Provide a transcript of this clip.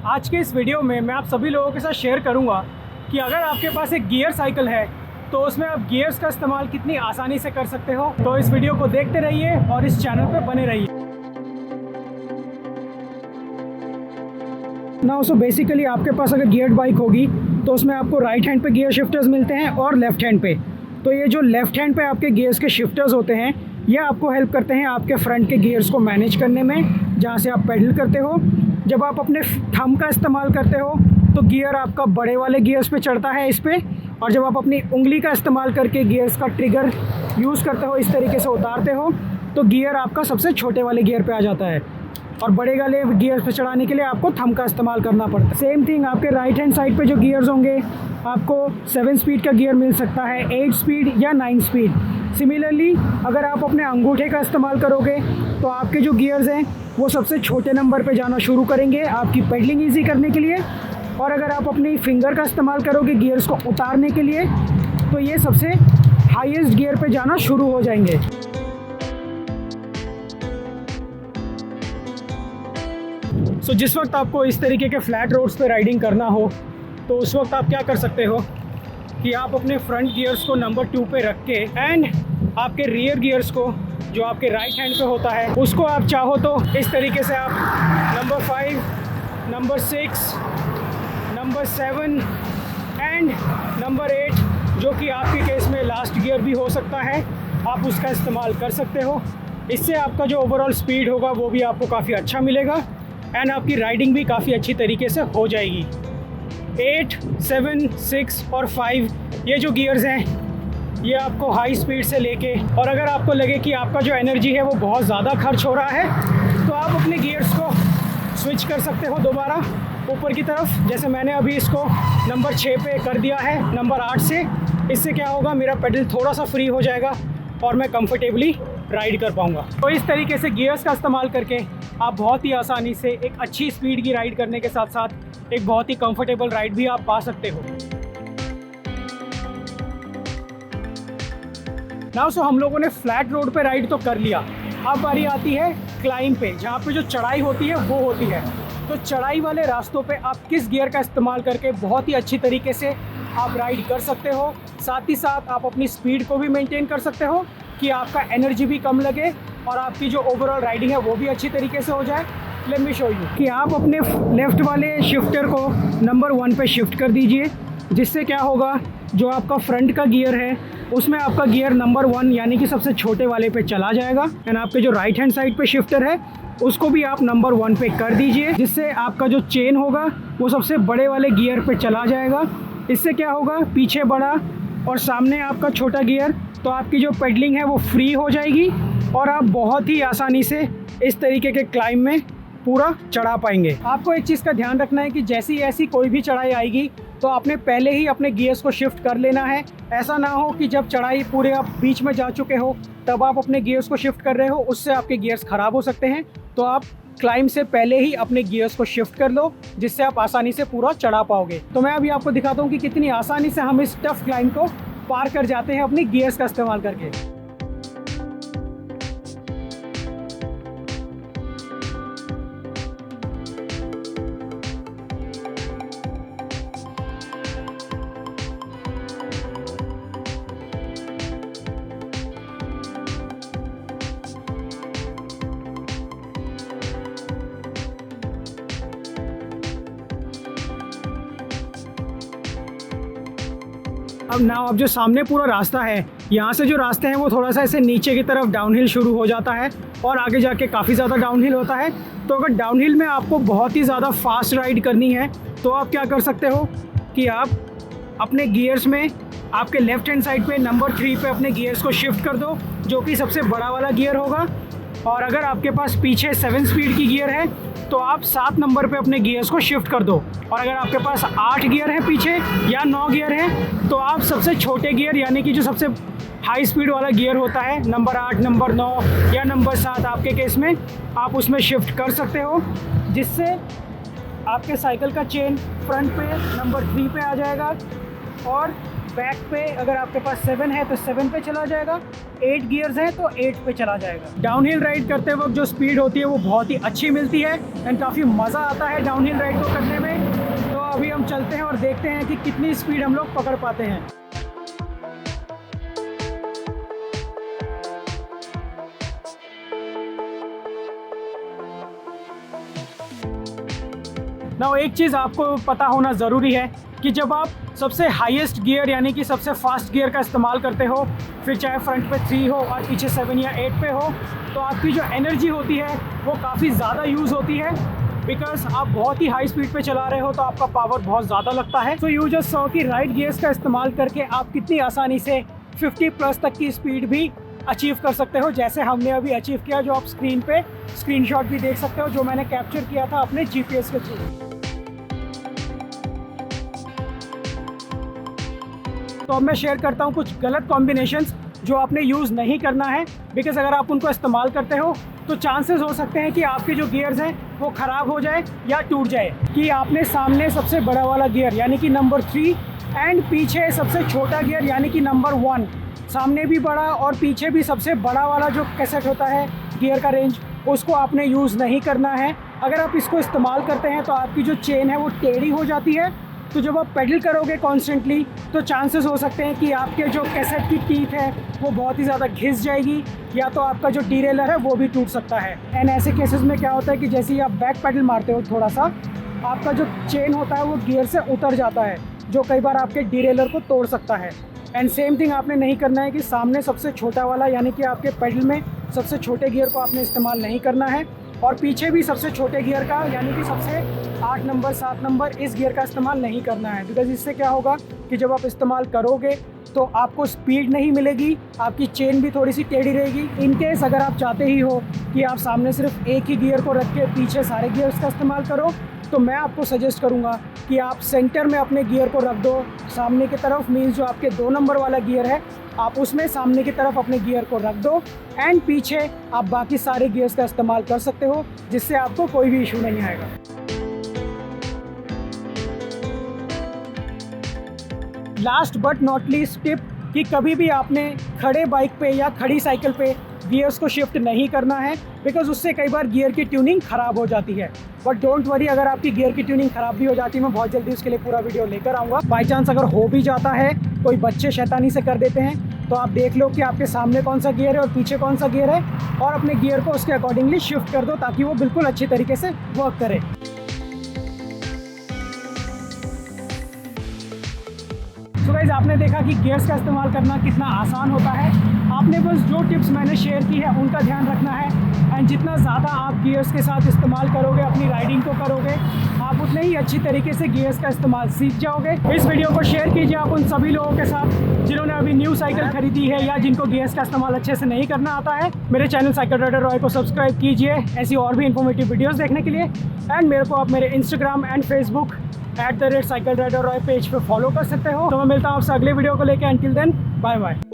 आज के इस वीडियो में मैं आप सभी लोगों के साथ शेयर करूंगा कि अगर आपके पास एक गियर साइकिल है तो उसमें आप गियर्स का इस्तेमाल कितनी आसानी से कर सकते हो। तो इस वीडियो को देखते रहिए और इस चैनल पर बने रहिए। नाउ सो बेसिकली आपके पास अगर गियर्ड बाइक होगी तो उसमें आपको राइट हैंड पे गियर शिफ्टर्स मिलते हैं और लेफ्ट हैंड पे। तो ये जो लेफ्ट हैंड पे आपके गियर्स के शिफ्टर्स होते हैं ये आपको हेल्प करते हैं आपके फ्रंट के गियर्स को मैनेज करने में, जहाँ से आप पेडल करते हो। जब आप अपने थंब का इस्तेमाल करते हो तो गियर आपका बड़े वाले गियर्स पे चढ़ता है इस पे, और जब आप अपनी उंगली का इस्तेमाल करके गियर्स का ट्रिगर यूज़ करते हो, इस तरीके से उतारते हो, तो गियर आपका सबसे छोटे वाले गियर पे आ जाता है और बड़े वाले गियर्स पे चढ़ाने के लिए आपको थंब का इस्तेमाल करना पड़ता है। सेम थिंग आपके राइट हैंड साइड पे जो गियर्स होंगे आपको 7 स्पीड का गियर मिल सकता है, 8 स्पीड या 9 स्पीड। सिमिलरली अगर आप अपने अंगूठे का इस्तेमाल करोगे तो आपके जो गियर्स हैं वो सबसे छोटे नंबर पे जाना शुरू करेंगे आपकी पेडलिंग ईजी करने के लिए, और अगर आप अपनी फिंगर का इस्तेमाल करोगे गियर्स को उतारने के लिए तो ये सबसे हाईएस्ट गियर पे जाना शुरू हो जाएंगे। सो जिस वक्त आपको इस तरीके के फ्लैट रोड्स पे राइडिंग करना हो तो उस वक्त आप क्या कर सकते हो कि आप अपने फ्रंट गियर्स को नंबर 2 पे रख के एंड आपके रियर गियर्स को जो आपके राइट हैंड पे होता है उसको आप चाहो तो इस तरीके से आप number 5, number 6, number 7 and number 8, जो कि आपके केस में लास्ट गियर भी हो सकता है, आप उसका इस्तेमाल कर सकते हो। इससे आपका जो ओवरऑल स्पीड होगा वो भी आपको काफ़ी अच्छा मिलेगा एंड आपकी राइडिंग भी काफ़ी अच्छी तरीके से हो जाएगी। 8, 7, 6 और 5 ये जो गियर्स हैं ये आपको हाई स्पीड से लेके, और अगर आपको लगे कि आपका जो एनर्जी है वो बहुत ज़्यादा खर्च हो रहा है तो आप अपने गियर्स को स्विच कर सकते हो दोबारा ऊपर की तरफ। जैसे मैंने अभी इसको नंबर 6 पे कर दिया है नंबर 8 से। इससे क्या होगा, मेरा पेडल थोड़ा सा फ्री हो जाएगा और मैं कंफर्टेबली राइड कर पाऊँगा। तो इस तरीके से गियर्स का इस्तेमाल करके आप बहुत ही आसानी से एक अच्छी स्पीड की राइड करने के साथ साथ एक बहुत ही कंफर्टेबल राइड भी आप पा सकते हो। नाउ सो हम लोगों ने फ्लैट रोड पे राइड तो कर लिया, अब बारी आती है क्लाइंब पे, जहाँ पे जो चढ़ाई होती है वो होती है। तो चढ़ाई वाले रास्तों पे आप किस गियर का इस्तेमाल करके बहुत ही अच्छी तरीके से आप राइड कर सकते हो, साथ ही साथ आप अपनी स्पीड को भी मेंटेन कर सकते हो कि आपका एनर्जी भी कम लगे और आपकी जो ओवरऑल राइडिंग है वो भी अच्छी तरीके से हो जाए। लेट मी शो यू कि आप अपने लेफ़्ट वाले शिफ्टर को नंबर 1 पे शिफ्ट कर दीजिए, जिससे क्या होगा, जो आपका फ्रंट का गियर है उसमें आपका गियर नंबर 1 यानी कि सबसे छोटे वाले पे चला जाएगा, एंड आपके जो राइट हैंड साइड पे शिफ्टर है उसको भी आप नंबर 1 पे कर दीजिए, जिससे आपका जो चेन होगा वो सबसे बड़े वाले गियर पे चला जाएगा। इससे क्या होगा, पीछे बड़ा और सामने आपका छोटा गियर, तो आपकी जो पेडलिंग है वो फ्री हो जाएगी और आप बहुत ही आसानी से इस तरीके के क्लाइंब में पूरा चढ़ा पाएंगे। आपको एक चीज़ का ध्यान रखना है कि जैसी ऐसी कोई भी चढ़ाई आएगी तो आपने पहले ही अपने गियर्स को शिफ्ट कर लेना है। ऐसा ना हो कि जब चढ़ाई पूरे आप बीच में जा चुके हो तब आप अपने गियर्स को शिफ्ट कर रहे हो, उससे आपके गियर्स ख़राब हो सकते हैं। तो आप क्लाइंब से पहले ही अपने गियर्स को शिफ्ट कर लो, जिससे आप आसानी से पूरा चढ़ा पाओगे। तो मैं अभी आपको दिखाता हूँ कि कितनी आसानी से हम इस टफ क्लाइंब को पार कर जाते हैं अपनी गियर्स का इस्तेमाल करके। अब जो सामने पूरा रास्ता है, यहाँ से जो रास्ते हैं वो थोड़ा सा ऐसे नीचे की तरफ डाउनहिल शुरू हो जाता है और आगे जाके काफ़ी ज़्यादा डाउनहिल होता है। तो अगर डाउनहिल में आपको बहुत ही ज़्यादा फास्ट राइड करनी है तो आप क्या कर सकते हो कि आप अपने गियर्स में आपके लेफ़्ट हैंड साइड पे नंबर 3 पे अपने गियर्स को शिफ्ट कर दो, जो कि सबसे बड़ा वाला गियर होगा। और अगर आपके पास पीछे 7 स्पीड की गियर है तो आप 7 नंबर पे अपने गियर्स को शिफ्ट कर दो, और अगर आपके पास 8 गियर है पीछे या 9 गियर है तो आप सबसे छोटे गियर यानी कि जो सबसे हाई स्पीड वाला गियर होता है नंबर 8, नंबर 9 या नंबर 7 आपके केस में, आप उसमें शिफ्ट कर सकते हो, जिससे आपके साइकिल का चेन फ्रंट पे नंबर 3 पे आ जाएगा और बैक पे अगर आपके पास 7 है तो 7 पे चला जाएगा, 8 गियर्स हैं तो 8 पे चला जाएगा। डाउनहिल राइड करते वक्त जो स्पीड होती है वो बहुत ही अच्छी मिलती है एंड काफ़ी मज़ा आता है डाउनहिल राइड को करने में। तो अभी हम चलते हैं और देखते हैं कि कितनी स्पीड हम लोग पकड़ पाते हैं। नाउ एक चीज़ आपको पता होना ज़रूरी है कि जब आप सबसे हाईएस्ट गियर यानी कि सबसे फास्ट गियर का इस्तेमाल करते हो, फिर चाहे फ्रंट पे 3 हो और पीछे 7 या 8 पे हो, तो आपकी जो एनर्जी होती है वो काफ़ी ज़्यादा यूज़ होती है। बिकॉज आप बहुत ही हाई स्पीड पे चला रहे हो तो आपका पावर बहुत ज़्यादा लगता है। सो यू जस्ट सॉ कि राइट गियर्स का इस्तेमाल करके आप कितनी आसानी से 50+ तक की स्पीड भी अचीव कर सकते हो, जैसे हमने अभी अचीव किया, जो आप स्क्रीन पे स्क्रीनशॉट भी देख सकते हो जो मैंने कैप्चर किया था अपने GPS के थ्रू। तो अब मैं शेयर करता हूँ कुछ गलत कॉम्बिनेशंस जो आपने यूज़ नहीं करना है, बिकॉज अगर आप उनको इस्तेमाल करते हो तो चांसेस हो सकते हैं कि आपके जो गियर्स हैं वो ख़राब हो जाए या टूट जाए। कि आपने सामने सबसे बड़ा वाला गियर यानी कि नंबर 3 एंड पीछे सबसे छोटा गियर यानी कि नंबर 1, सामने भी बड़ा और पीछे भी सबसे बड़ा वाला जो कैसेट होता है गियर का रेंज, उसको आपने यूज़ नहीं करना है। अगर आप इसको इस्तेमाल करते हैं तो आपकी जो चेन है वो टेढ़ी हो जाती है, तो जब आप पेडल करोगे कॉन्स्टेंटली तो चांसेस हो सकते हैं कि आपके जो कैसेट की टीथ है वो बहुत ही ज़्यादा घिस जाएगी, या तो आपका जो डीरेलर है वो भी टूट सकता है। एंड ऐसे केसेस में क्या होता है कि जैसे ही आप बैक पेडल मारते हो थोड़ा सा, आपका जो चेन होता है वो गियर से उतर जाता है, जो कई बार आपके डीरेलर को तोड़ सकता है। एंड सेम थिंग आपने नहीं करना है कि सामने सबसे छोटा वाला यानी कि आपके पेडल में सबसे छोटे गियर को आपने इस्तेमाल नहीं करना है, और पीछे भी सबसे छोटे गियर का यानी कि सबसे 8 नंबर 7 नंबर इस गियर का इस्तेमाल नहीं करना है। बिकॉज इससे क्या होगा कि जब आप इस्तेमाल करोगे तो आपको स्पीड नहीं मिलेगी, आपकी चेन भी थोड़ी सी टेढ़ी रहेगी। इन केस अगर आप चाहते ही हो कि आप सामने सिर्फ एक ही गियर को रख के पीछे सारे गियर्स का इस्तेमाल करो, तो मैं आपको सजेस्ट करूंगा कि आप सेंटर में अपने गियर को रख दो, सामने की तरफ, मीन्स जो आपके 2 नंबर वाला गियर है आप उसमें सामने की तरफ अपने गियर को रख दो, एंड पीछे आप बाकी सारे गियर्स का इस्तेमाल कर सकते हो, जिससे आपको कोई भी इशू नहीं आएगा। Last but not least tip कि कभी भी आपने खड़े बाइक पे या खड़ी साइकिल पे गियर्स को शिफ्ट नहीं करना है, बिकॉज उससे कई बार गियर की ट्यूनिंग ख़राब हो जाती है। बट डोंट वरी, अगर आपकी गियर की ट्यूनिंग ख़राब भी हो जाती है, मैं बहुत जल्दी उसके लिए पूरा वीडियो लेकर आऊँगा। बाई चांस अगर हो भी जाता है, कोई बच्चे शैतानी से कर देते हैं, तो आप देख लो कि आपके सामने कौन सा गियर है और पीछे कौन सा गियर है, और अपने गियर को उसके अकॉर्डिंगली शिफ्ट कर दो ताकि वो बिल्कुल अच्छी तरीके से वर्क करे। तो गाइस, आपने देखा कि गियर्स का इस्तेमाल करना कितना आसान होता है। आपने बस जो टिप्स मैंने शेयर की है उनका ध्यान रखना है, एंड जितना ज़्यादा आप गियर्स के साथ इस्तेमाल करोगे, अपनी राइडिंग को करोगे, आप उतने ही अच्छी तरीके से गियर्स का इस्तेमाल सीख जाओगे। इस वीडियो को शेयर कीजिए आप उन सभी लोगों के साथ जिन्होंने अभी न्यू साइकिल खरीदी है या जिनको गियर्स का इस्तेमाल अच्छे से नहीं करना आता है। मेरे चैनल साइकिल राइडर रॉय को सब्सक्राइब कीजिए ऐसी और भी इन्फॉर्मेटिव वीडियोज़ देखने के लिए, एंड मेरे को आप मेरे Instagram and Facebook @cycleraiderroy page पे फॉलो कर सकते हो। तो मैं मिलता हूँ आपसे अगले वीडियो को लेकर। Until then, bye bye.